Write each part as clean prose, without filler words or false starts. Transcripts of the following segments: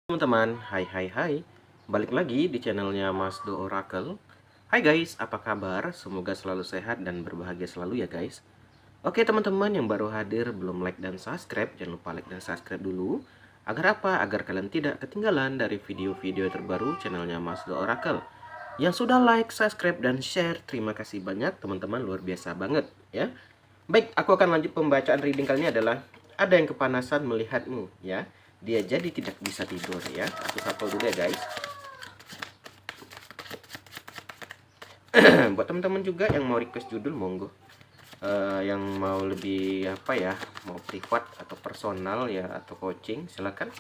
Teman-teman, hai, balik lagi di channelnya Mas Do Oracle. Hai guys, apa kabar? Semoga selalu sehat dan berbahagia selalu ya guys. Oke teman-teman yang baru hadir, belum like dan subscribe, jangan lupa like dan subscribe dulu. Agar apa? Agar kalian tidak ketinggalan dari video-video terbaru channelnya Mas Do Oracle. Yang sudah like, subscribe, dan share, terima kasih banyak teman-teman, luar biasa banget ya. Baik, aku akan lanjut pembacaan reading kali ini adalah ada yang kepanasan melihatmu ya. Dia jadi tidak bisa tidur ya. Aku shuffle dulu ya guys. Buat teman-teman juga yang mau request judul monggo. Yang mau lebih apa ya, mau privat atau personal ya atau coaching, silakan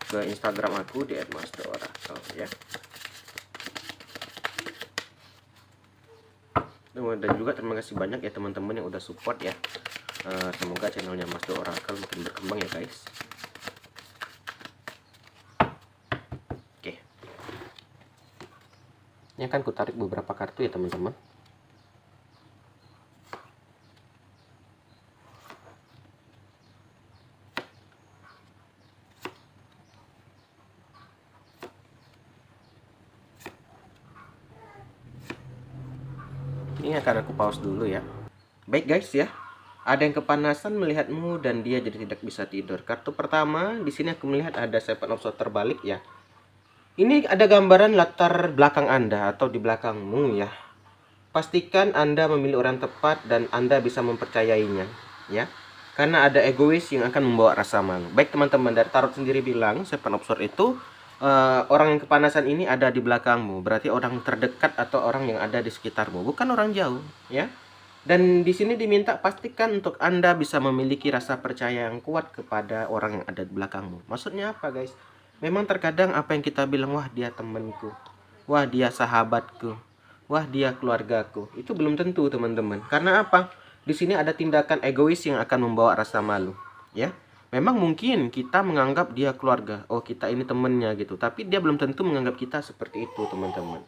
ke Instagram aku di @masdorakel ya. Dan juga terima kasih banyak ya teman-teman yang udah support ya. Semoga channelnya Mas Do Oracle makin berkembang ya guys. Oke. Ini akan ku tarik beberapa kartu ya teman-teman. Ini akan aku pause dulu ya. Baik guys ya. Ada yang kepanasan melihatmu dan dia jadi tidak bisa tidur. Kartu pertama di sini aku melihat ada Seven of Swords terbalik ya. Ini ada gambaran latar belakang Anda atau di belakangmu ya. Pastikan Anda memilih orang tepat dan Anda bisa mempercayainya ya. Karena ada egois yang akan membawa rasa malu. Baik teman-teman, dari tarot sendiri bilang Seven of Swords itu orang yang kepanasan ini ada di belakangmu. Berarti orang terdekat atau orang yang ada di sekitarmu, bukan orang jauh ya. Dan di sini diminta pastikan untuk Anda bisa memiliki rasa percaya yang kuat kepada orang yang ada di belakangmu. Maksudnya apa guys? Memang terkadang apa yang kita bilang, wah dia temanku, wah dia sahabatku, wah dia keluargaku, itu belum tentu teman-teman. Karena apa? Di sini ada tindakan egois yang akan membawa rasa malu ya. Memang mungkin kita menganggap dia keluarga, oh kita ini temennya gitu, tapi dia belum tentu menganggap kita seperti itu teman-teman.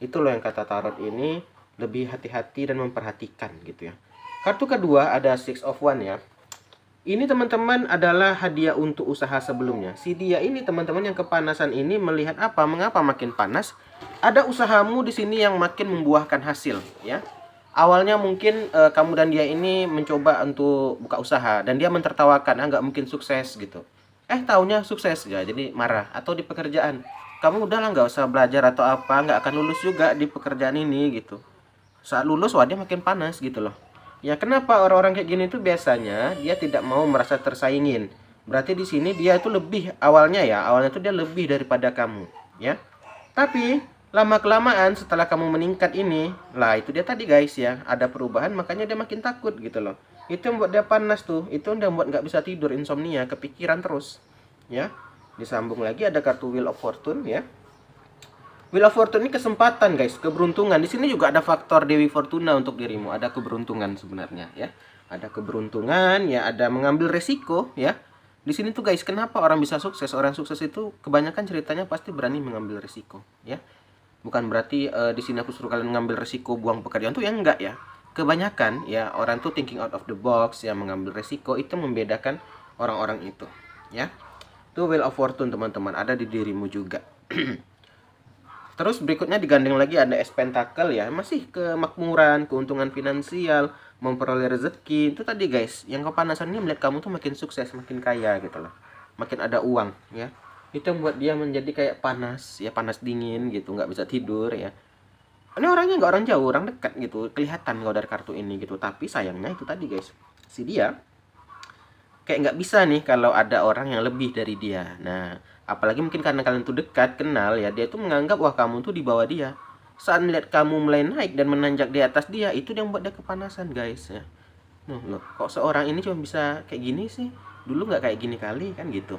Itu loh yang kata tarot ini, lebih hati-hati dan memperhatikan gitu ya. Kartu kedua ada Six of Wands ya. Ini teman-teman adalah hadiah untuk usaha sebelumnya. Si dia ini teman-teman yang kepanasan ini melihat apa? Mengapa makin panas? Ada usahamu di sini yang makin membuahkan hasil ya. Awalnya mungkin kamu dan dia ini mencoba untuk buka usaha dan dia mentertawakan, nggak mungkin sukses gitu. Taunya sukses ya, jadi marah. Atau di pekerjaan, kamu udahlah nggak usah belajar atau apa, nggak akan lulus juga di pekerjaan ini gitu. Saat lulus wah dia makin panas gitu loh ya. Kenapa orang-orang kayak gini tuh biasanya dia tidak mau merasa tersaingin. Berarti di sini dia itu lebih awalnya tuh dia lebih daripada kamu ya. Tapi lama kelamaan setelah kamu meningkat ini lah, itu dia tadi guys ya, ada perubahan, makanya dia makin takut gitu loh. Itu yang buat dia panas tuh, itu yang buat nggak bisa tidur, insomnia, kepikiran terus ya. Disambung lagi ada kartu Wheel of Fortune ya. Wheel of Fortune ini kesempatan guys, keberuntungan. Di sini juga ada faktor Dewi Fortuna untuk dirimu. Ada keberuntungan sebenarnya ya. Ada keberuntungan ya, ada mengambil resiko ya. Di sini tuh guys, kenapa orang bisa sukses? Orang sukses itu kebanyakan ceritanya pasti berani mengambil resiko ya. Bukan berarti di sini aku suruh kalian mengambil resiko buang pekerjaan tuh ya, enggak ya. Kebanyakan ya orang tuh thinking out of the box ya, mengambil resiko, itu membedakan orang-orang itu ya. Tuh Wheel of Fortune teman-teman ada di dirimu juga. Terus berikutnya digandeng lagi ada Ace Pentacle ya, masih kemakmuran, keuntungan finansial, memperoleh rezeki. Itu tadi guys, yang kepanasan ini melihat kamu tuh makin sukses, makin kaya gitu loh, makin ada uang ya. Itu yang buat dia menjadi kayak panas ya, panas dingin gitu, nggak bisa tidur ya. Ini orangnya nggak orang jauh, orang dekat gitu, kelihatan kalau dari kartu ini gitu. Tapi sayangnya itu tadi guys, si dia kayak nggak bisa nih kalau ada orang yang lebih dari dia. Nah, apalagi mungkin karena kalian tuh dekat, kenal ya, dia tuh menganggap wah kamu tuh di bawah dia. Saat melihat kamu mulai naik dan menanjak di atas dia, itu yang buat dia kepanasan guys ya. Loh, kok seorang ini cuma bisa kayak gini sih? Dulu nggak kayak gini kali kan gitu.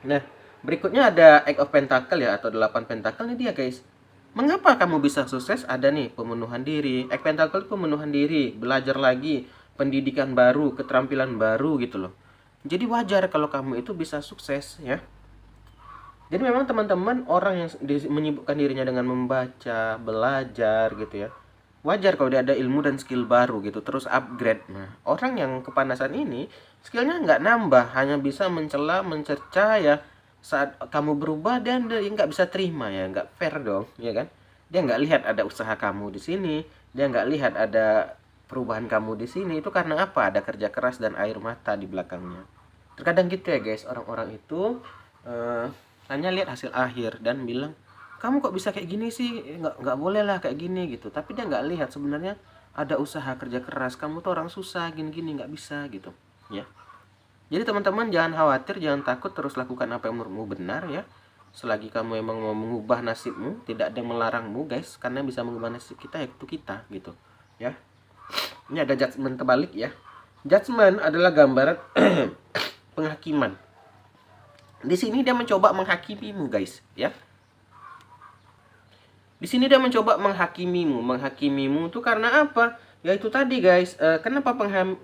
Nah, berikutnya ada Eight of Pentacle ya, atau 8 Pentacle nih dia guys. Mengapa kamu bisa sukses? Ada nih pemenuhan diri. Eight Pentacle itu pemenuhan diri, belajar lagi, pendidikan baru, keterampilan baru gitu loh. Jadi wajar kalau kamu itu bisa sukses ya. Jadi memang teman-teman orang yang menyibukkan dirinya dengan membaca, belajar gitu ya, wajar kalau dia ada ilmu dan skill baru gitu, terus upgrade. Nah, orang yang kepanasan ini skillnya nggak nambah, hanya bisa mencela, mencerca ya, saat kamu berubah, dia nggak bisa terima ya, nggak fair dong, ya kan? Dia nggak lihat ada usaha kamu di sini, dia nggak lihat ada perubahan kamu di sini. Itu karena apa? Ada kerja keras dan air mata di belakangnya. Terkadang gitu ya guys, orang-orang itu hanya lihat hasil akhir dan bilang, kamu kok bisa kayak gini sih, nggak boleh lah kayak gini gitu. Tapi dia nggak lihat sebenarnya ada usaha kerja keras, kamu tuh orang susah gini-gini, nggak bisa gitu ya. Jadi teman-teman jangan khawatir, jangan takut, terus lakukan apa yang menurutmu benar ya. Selagi kamu emang mau mengubah nasibmu, tidak ada yang melarangmu guys, karena bisa mengubah nasib kita yaitu kita gitu ya. Ini ada judgment terbalik ya. Judgment adalah gambaran penghakiman. Di sini dia mencoba menghakimimu guys ya. Di sini dia mencoba menghakimimu. Menghakimimu itu karena apa? Ya itu tadi guys. Kenapa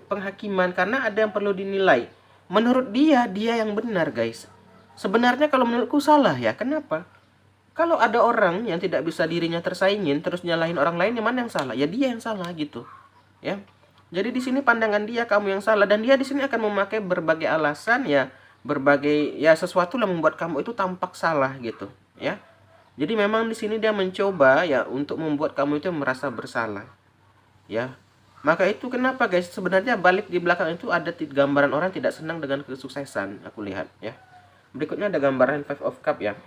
penghakiman? Karena ada yang perlu dinilai. Menurut dia yang benar guys. Sebenarnya kalau menurutku salah ya. Kenapa? Kalau ada orang yang tidak bisa dirinya tersaingin, terus nyalahin orang lain, yang mana yang salah? Ya dia yang salah gitu. Ya. Jadi di sini pandangan dia kamu yang salah, dan dia di sini akan memakai berbagai alasan ya, berbagai ya sesuatu yang membuat kamu itu tampak salah gitu, ya. Jadi memang di sini dia mencoba ya untuk membuat kamu itu merasa bersalah. Ya. Maka itu kenapa guys, sebenarnya balik di belakang itu ada gambaran orang tidak senang dengan kesuksesan, aku lihat ya. Berikutnya ada gambaran Five of Cup ya.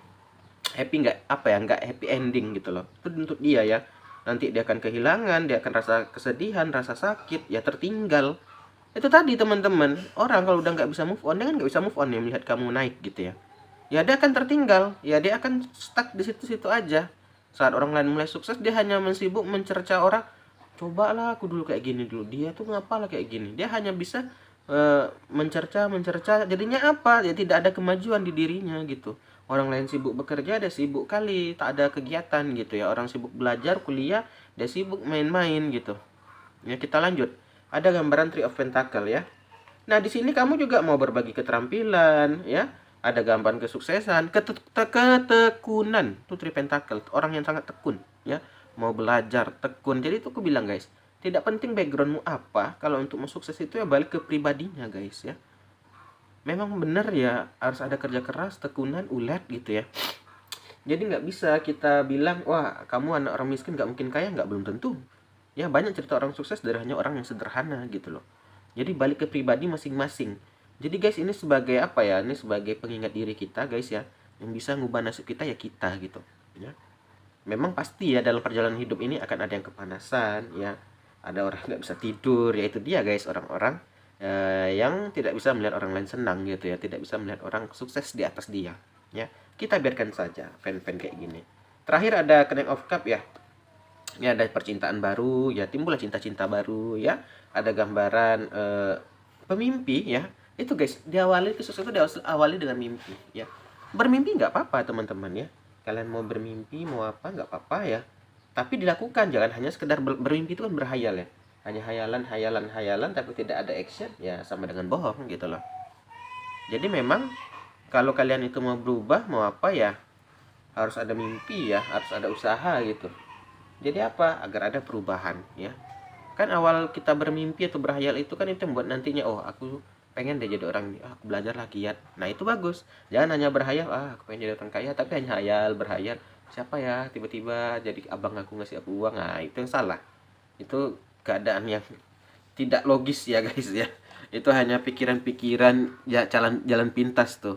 Happy nggak, apa ya, nggak happy ending gitu loh. Itu untuk dia ya. Nanti dia akan kehilangan, dia akan rasa kesedihan, rasa sakit, ya tertinggal. Itu tadi teman-teman, orang kalau udah nggak bisa move on, dia kan nggak bisa move on ya melihat kamu naik gitu ya. Ya dia akan tertinggal, ya dia akan stuck di situ-situ aja. Saat orang lain mulai sukses, dia hanya sibuk mencerca orang. Cobalah aku dulu kayak gini dulu, dia tuh ngapalah kayak gini. Dia hanya bisa mencerca, jadinya apa? Ya tidak ada kemajuan di dirinya gitu. Orang lain sibuk bekerja, dia sibuk kali, tak ada kegiatan gitu ya. Orang sibuk belajar, kuliah, dia sibuk main-main gitu. Ya kita lanjut. Ada gambaran Three of Pentacle ya. Nah di sini kamu juga mau berbagi keterampilan ya. Ada gambaran kesuksesan, ketekunan. Itu Three Pentacle, orang yang sangat tekun ya. Mau belajar, tekun. Jadi itu aku bilang guys, tidak penting backgroundmu apa, kalau untuk sukses itu ya balik ke pribadinya guys ya. Memang benar ya, harus ada kerja keras, tekunan, ulet gitu ya. Jadi nggak bisa kita bilang, wah kamu anak orang miskin nggak mungkin kaya, nggak, belum tentu. Ya banyak cerita orang sukses dari hanya orang yang sederhana gitu loh. Jadi balik ke pribadi masing-masing. Jadi guys ini sebagai apa ya, ini sebagai pengingat diri kita guys ya. Yang bisa ngubah nasib kita ya kita gitu ya. Memang pasti ya dalam perjalanan hidup ini akan ada yang kepanasan ya. Ada orang nggak bisa tidur, ya itu dia guys, orang-orang yang tidak bisa melihat orang lain senang gitu ya, tidak bisa melihat orang sukses di atas dia ya. Kita biarkan saja fan-fan kayak gini. Terakhir ada Queen of Cup ya. Ini ada percintaan baru ya, timbullah cinta-cinta baru ya. Ada gambaran pemimpi ya. Itu guys, diawali kesuksesan itu diawali dengan mimpi ya. Bermimpi nggak apa-apa teman-teman ya. Kalian mau bermimpi mau apa nggak apa-apa ya, tapi dilakukan, jangan hanya sekedar bermimpi. Itu kan berhayal ya, hanya hayalan tapi tidak ada action, ya sama dengan bohong gitu loh. Jadi memang kalau kalian itu mau berubah mau apa ya, harus ada mimpi ya, harus ada usaha gitu. Jadi apa, agar ada perubahan ya. Kan awal kita bermimpi atau berhayal itu kan itu membuat nantinya, oh aku pengen deh jadi orang ini, aku belajar lah giat. Nah itu bagus, jangan hanya berhayal, aku pengen jadi orang kaya, tapi hanya hayal, berhayal, siapa ya tiba-tiba jadi abang aku ngasih aku uang. Nah itu yang salah, itu keadaan yang tidak logis ya guys ya. Itu hanya pikiran-pikiran ya, jalan pintas tuh.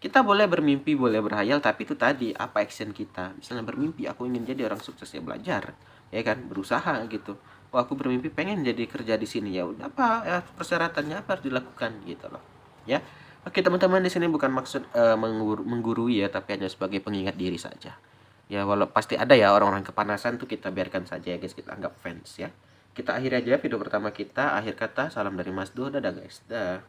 Kita boleh bermimpi, boleh berhayal, tapi itu tadi apa action kita. Misalnya bermimpi aku ingin jadi orang sukses, ya belajar ya kan, berusaha gitu. Oh aku bermimpi pengen jadi kerja di sini, ya udah apa ya, persyaratannya apa harus dilakukan gitu loh ya. Oke teman-teman, di sini bukan maksud menggurui ya, tapi hanya sebagai pengingat diri saja ya. Walau pasti ada ya orang-orang kepanasan tuh, kita biarkan saja ya guys, kita anggap fans ya. Kita akhiri aja video pertama kita. Akhir kata, salam dari Mas Do, dadah guys, dah.